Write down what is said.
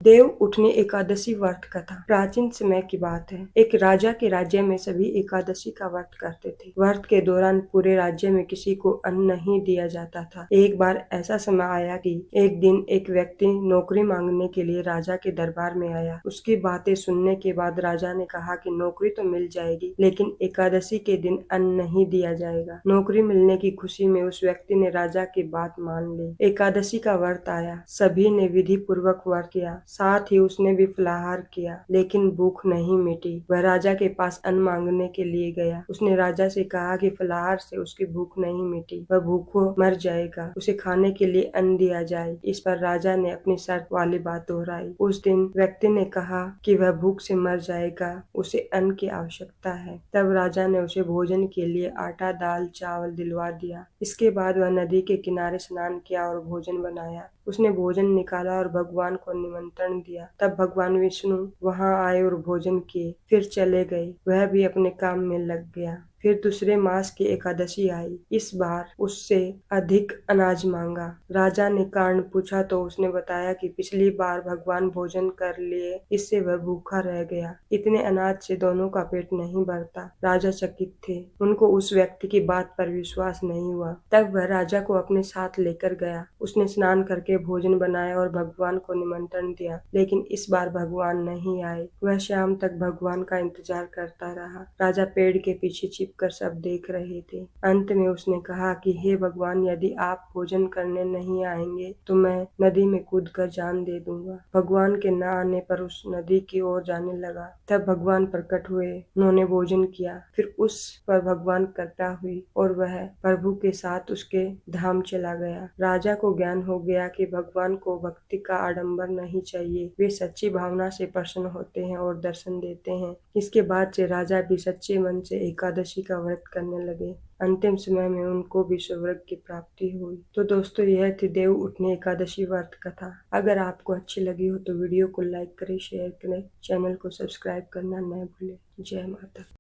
देव उठनी एकादशी व्रत कथा। प्राचीन समय की बात है। एक राजा के राज्य में सभी एकादशी का व्रत करते थे। व्रत के दौरान पूरे राज्य में किसी को अन्न नहीं दिया जाता था। एक बार ऐसा समय आया कि एक दिन एक व्यक्ति नौकरी मांगने के लिए राजा के दरबार में आया। उसकी बातें सुनने के बाद राजा ने कहा कि नौकरी तो मिल जाएगी, लेकिन एकादशी के दिन अन्न नहीं दिया जाएगा। नौकरी मिलने की खुशी में उस व्यक्ति ने राजा की बात मान ली। एकादशी का व्रत आया। सभी ने विधि पूर्वक व्रत किया। साथ ही उसने भी फलाहार किया, लेकिन भूख नहीं मिटी। वह राजा के पास अन्न मांगने के लिए गया। उसने राजा से कहा कि फलाहार से उसकी भूख नहीं मिटी, वह भूखों मर जाएगा, उसे खाने के लिए अन्न दिया जाए। इस पर राजा ने अपनी शर्त वाली बात दोहराई। उस दिन व्यक्ति ने कहा कि वह भूख से मर जाएगा, उसे अन्न की आवश्यकता है। तब राजा ने उसे भोजन के लिए आटा, दाल, चावल दिलवा दिया। इसके बाद वह नदी के किनारे स्नान किया और भोजन बनाया। उसने भोजन निकाला और भगवान को निमंत्रण दिया। तब भगवान विष्णु वहां आए और भोजन किए, फिर चले गए। वह भी अपने काम में लग गया। फिर दूसरे मास की एकादशी आई। इस बार उससे अधिक अनाज मांगा। राजा ने कारण पूछा तो उसने बताया कि पिछली बार भगवान भोजन कर लिए, इससे वह भूखा रह गया। इतने अनाज से दोनों का पेट नहीं भरता। राजा चकित थे। उनको उस व्यक्ति की बात पर विश्वास नहीं हुआ। तब वह राजा को अपने साथ लेकर गया। उसने स्नान करके भोजन बनाया और भगवान को निमंत्रण दिया, लेकिन इस बार भगवान नहीं आए। वह शाम तक भगवान का इंतजार करता रहा। राजा पेड़ के पीछे छिपकर सब देख रहे थे। अंत में उसने कहा कि हे भगवान, यदि आप भोजन करने नहीं आएंगे तो मैं नदी में कूदकर जान दे दूंगा। भगवान के न आने पर उस नदी की ओर जाने लगा। तब भगवान प्रकट हुए। उन्होंने भोजन किया। फिर उस पर भगवान कृपा हुई और वह प्रभु के साथ उसके धाम चला गया। राजा को ज्ञान हो गया कि भगवान को भक्ति का आडंबर नहीं चाहिए। वे सच्ची भावना से प्रसन्न होते हैं और दर्शन देते हैं। इसके बाद से राजा भी सच्चे मन से एकादशी का व्रत करने लगे। अंतिम समय में उनको भी स्वर्ग की प्राप्ति हुई। तो दोस्तों, यह थी देव उठनी एकादशी व्रत कथा। अगर आपको अच्छी लगी हो तो वीडियो को लाइक करें, शेयर करें, चैनल को सब्सक्राइब करना न भूलें। जय माता।